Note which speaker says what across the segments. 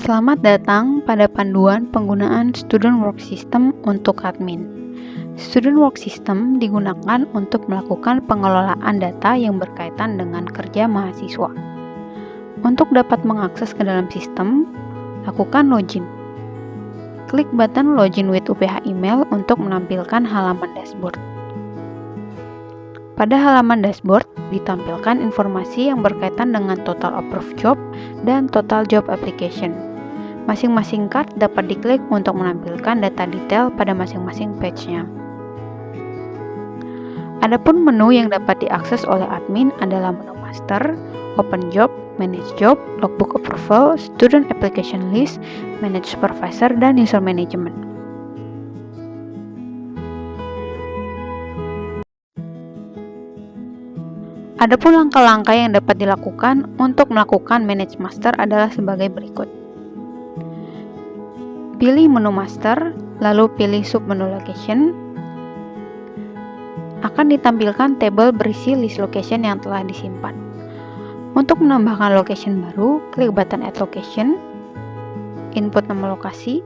Speaker 1: Selamat datang pada panduan penggunaan Student Work System untuk admin. Student Work System digunakan untuk melakukan pengelolaan data yang berkaitan dengan kerja mahasiswa. Untuk dapat mengakses ke dalam sistem, lakukan login. Klik button Login with UPH Email untuk menampilkan halaman dashboard. Pada halaman dashboard, ditampilkan informasi yang berkaitan dengan total approved job dan total job application. Masing-masing card dapat diklik untuk menampilkan data detail pada masing-masing page-nya. Adapun menu yang dapat diakses oleh admin adalah menu Master, Open Job, Manage Job, Logbook Approval, Student Application List, Manage Supervisor, dan User Management. Adapun langkah-langkah yang dapat dilakukan untuk melakukan Manage Master adalah sebagai berikut. Pilih menu Master, lalu pilih submenu Location. Akan ditampilkan tabel berisi list location yang telah disimpan. Untuk menambahkan location baru, klik button Add Location, input nama lokasi,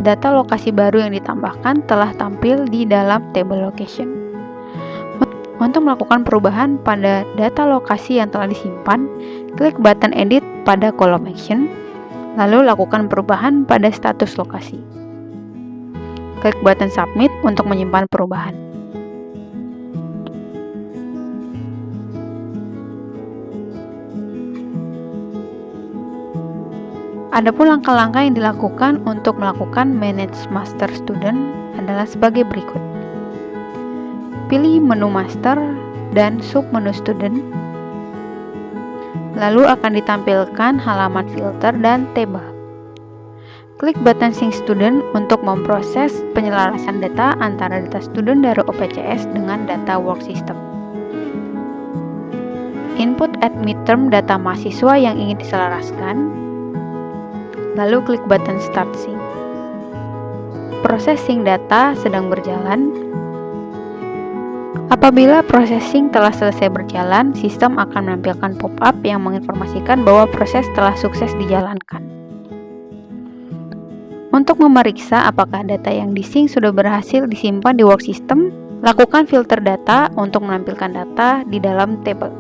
Speaker 1: data lokasi baru yang ditambahkan telah tampil di dalam table location. Untuk melakukan perubahan pada data lokasi yang telah disimpan, klik button Edit pada kolom Action, lalu lakukan perubahan pada status lokasi. Klik button Submit untuk menyimpan perubahan. Adapun langkah-langkah yang dilakukan untuk melakukan Manage Master Student adalah sebagai berikut. Pilih menu Master dan submenu Student. Lalu akan ditampilkan halaman filter dan table. Klik button Sync Student untuk memproses penyelarasan data antara data student dari OPCS dengan data work system. Input at midterm data mahasiswa yang ingin diselaraskan. Lalu klik button Start Sync. Processing data sedang berjalan. Apabila processing telah selesai berjalan, sistem akan menampilkan pop-up yang menginformasikan bahwa proses telah sukses dijalankan. Untuk memeriksa apakah data yang di-sync sudah berhasil disimpan di work system, lakukan filter data untuk menampilkan data di dalam table.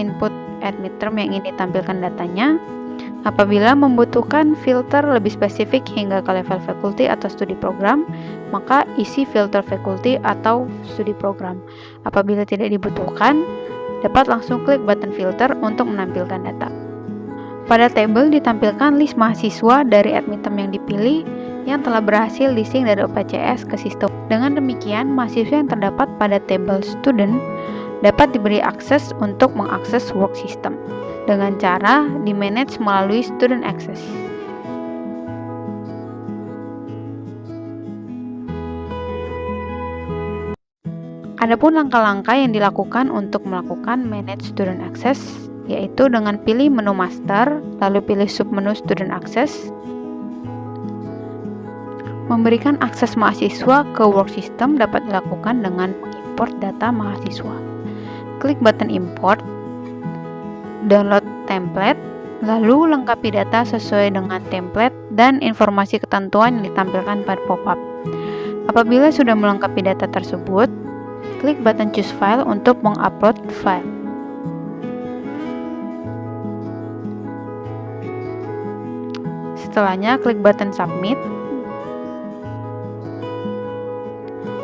Speaker 1: Input at midterm yang ingin ditampilkan datanya. Apabila membutuhkan filter lebih spesifik hingga ke level faculty atau studi program, maka isi filter faculty atau studi program. Apabila tidak dibutuhkan, dapat langsung klik button filter untuk menampilkan data. Pada table ditampilkan list mahasiswa dari admin yang dipilih yang telah berhasil di-sync dari OPCS ke sistem. Dengan demikian, mahasiswa yang terdapat pada table student dapat diberi akses untuk mengakses work system dengan cara di-manage melalui Student Access. Adapun langkah-langkah yang dilakukan untuk melakukan Manage Student Access, yaitu dengan pilih menu Master, lalu pilih submenu Student Access, memberikan akses mahasiswa ke work system dapat dilakukan dengan mengimport data mahasiswa. Klik button Import, download template, lalu lengkapi data sesuai dengan template dan informasi ketentuan yang ditampilkan pada pop-up. Apabila sudah melengkapi data tersebut, klik button Choose File untuk mengupload file. Setelahnya, klik button Submit.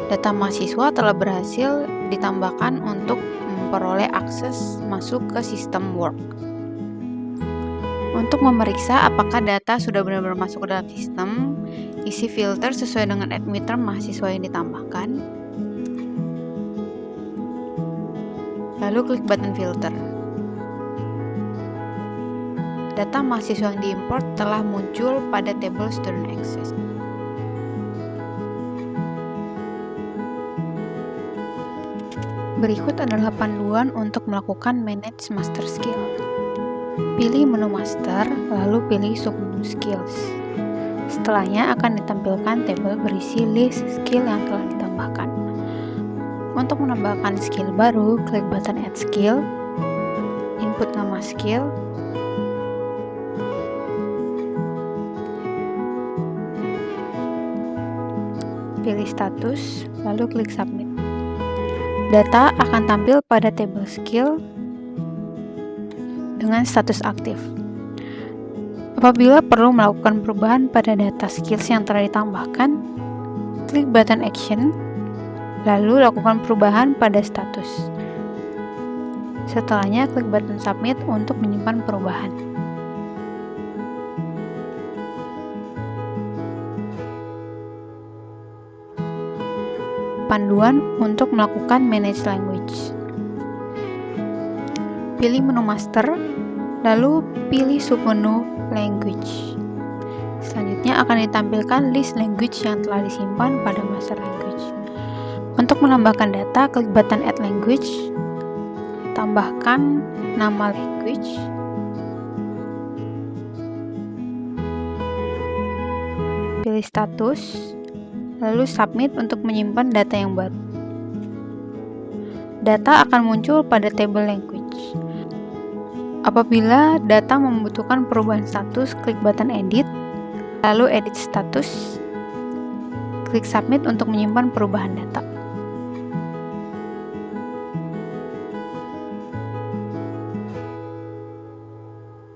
Speaker 1: Data mahasiswa telah berhasil ditambahkan untuk memperoleh akses masuk ke sistem work. Untuk memeriksa apakah data sudah benar-benar masuk ke dalam sistem, isi filter sesuai dengan admitter mahasiswa yang ditambahkan. Lalu klik button filter. Data mahasiswa yang diimport telah muncul pada table Student Access. Berikut adalah panduan untuk melakukan Manage Master Skill. Pilih menu Master, lalu pilih submenu Skills. Setelahnya akan ditampilkan tabel berisi list skill yang telah ditambahkan. Untuk menambahkan skill baru, klik button Add Skill, input nama skill, pilih status, lalu klik Submit. Data akan tampil pada tabel skill dengan status aktif. Apabila perlu melakukan perubahan pada data skills yang telah ditambahkan, klik button Action, lalu lakukan perubahan pada status. Setelahnya, klik button Submit untuk menyimpan perubahan. Panduan untuk melakukan Manage Language. Pilih menu Master, lalu pilih submenu Language. Selanjutnya akan ditampilkan list language yang telah disimpan pada Master Language. Untuk menambahkan data, klik button Add Language, tambahkan nama language, pilih status, lalu Submit untuk menyimpan data yang baru. Data akan muncul pada tabel language. Apabila data membutuhkan perubahan status, klik button Edit, lalu Edit Status, klik Submit untuk menyimpan perubahan data.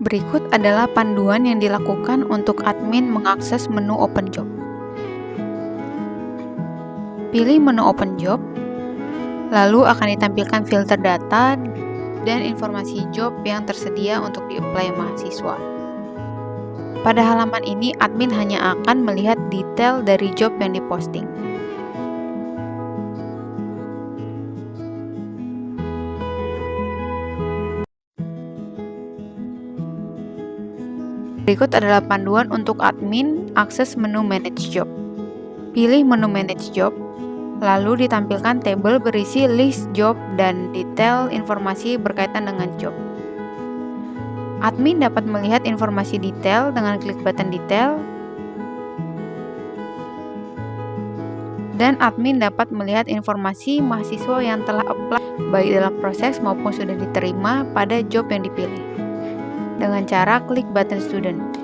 Speaker 1: Berikut adalah panduan yang dilakukan untuk admin mengakses menu Open Job. Pilih menu Open Job, lalu akan ditampilkan filter data dan informasi job yang tersedia untuk di-apply mahasiswa. Pada halaman ini, admin hanya akan melihat detail dari job yang diposting. Berikut adalah panduan untuk admin akses menu Manage Job. Pilih menu Manage Job, lalu ditampilkan tabel berisi list job dan detail informasi berkaitan dengan job. Admin dapat melihat informasi detail dengan klik button Detail, dan admin dapat melihat informasi mahasiswa yang telah apply baik dalam proses maupun sudah diterima pada job yang dipilih dengan cara klik button Student.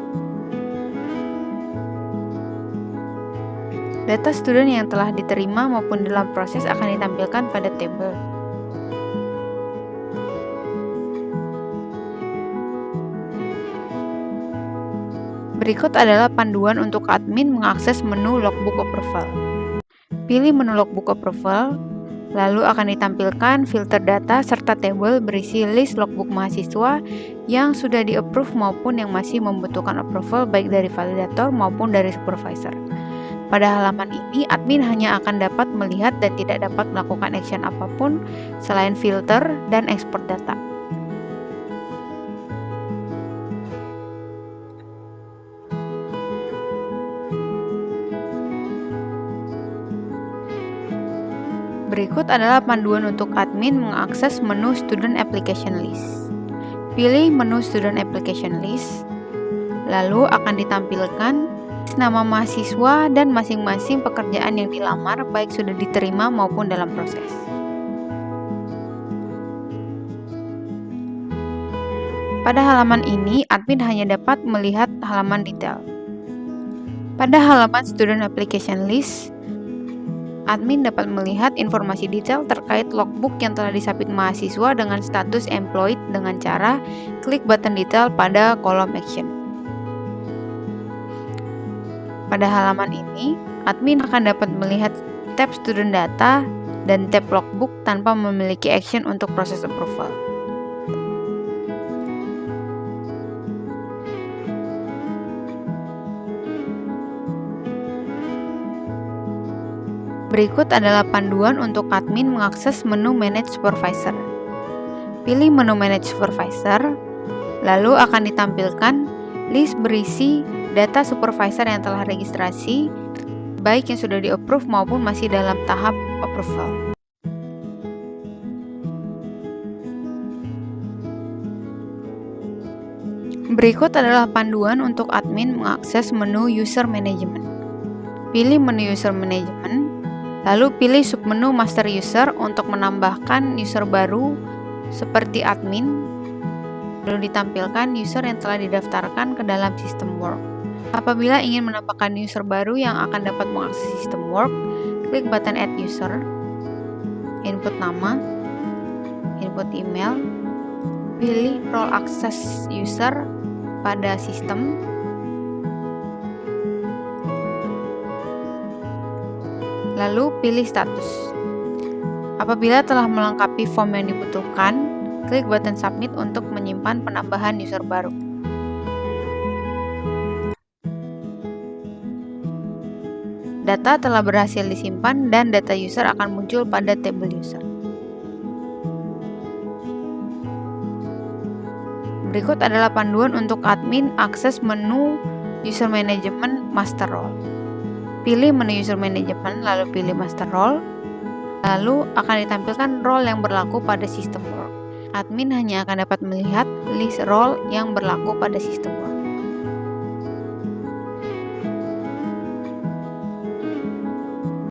Speaker 1: Data student yang telah diterima maupun dalam proses akan ditampilkan pada tabel. Berikut adalah panduan untuk admin mengakses menu Logbook Approval. Pilih menu Logbook Approval, lalu akan ditampilkan filter data serta tabel berisi list logbook mahasiswa yang sudah di-approve maupun yang masih membutuhkan approval baik dari validator maupun dari supervisor. Pada halaman ini, admin hanya akan dapat melihat dan tidak dapat melakukan action apapun selain filter dan ekspor data. Berikut adalah panduan untuk admin mengakses menu Student Application List. Pilih menu Student Application List, lalu akan ditampilkan nama mahasiswa dan masing-masing pekerjaan yang dilamar baik sudah diterima maupun dalam proses. Pada halaman ini, admin hanya dapat melihat halaman detail. Pada halaman Student Application List, admin dapat melihat informasi detail terkait logbook yang telah disubmit mahasiswa dengan status employed dengan cara klik button detail pada kolom action. Pada halaman ini, admin akan dapat melihat tab student data dan tab logbook tanpa memiliki action untuk proses approval. Berikut adalah panduan untuk admin mengakses menu Manage Supervisor. Pilih menu Manage Supervisor, lalu akan ditampilkan list berisi data supervisor yang telah registrasi, baik yang sudah di-approve maupun masih dalam tahap approval. Berikut adalah panduan untuk admin mengakses menu User Management. Pilih menu User Management, lalu pilih submenu Master User untuk menambahkan user baru seperti admin, lalu ditampilkan user yang telah didaftarkan ke dalam sistem work. Apabila ingin menambahkan user baru yang akan dapat mengakses sistem work, klik button Add User, input nama, input email, pilih role access user pada sistem, lalu pilih status. Apabila telah melengkapi form yang dibutuhkan, klik button Submit untuk menyimpan penambahan user baru. Data telah berhasil disimpan dan data user akan muncul pada tabel user. Berikut adalah panduan untuk admin akses menu User Management Master Role. Pilih menu User Management, lalu pilih Master Role, lalu akan ditampilkan role yang berlaku pada sistem work. Admin hanya akan dapat melihat list role yang berlaku pada sistem work.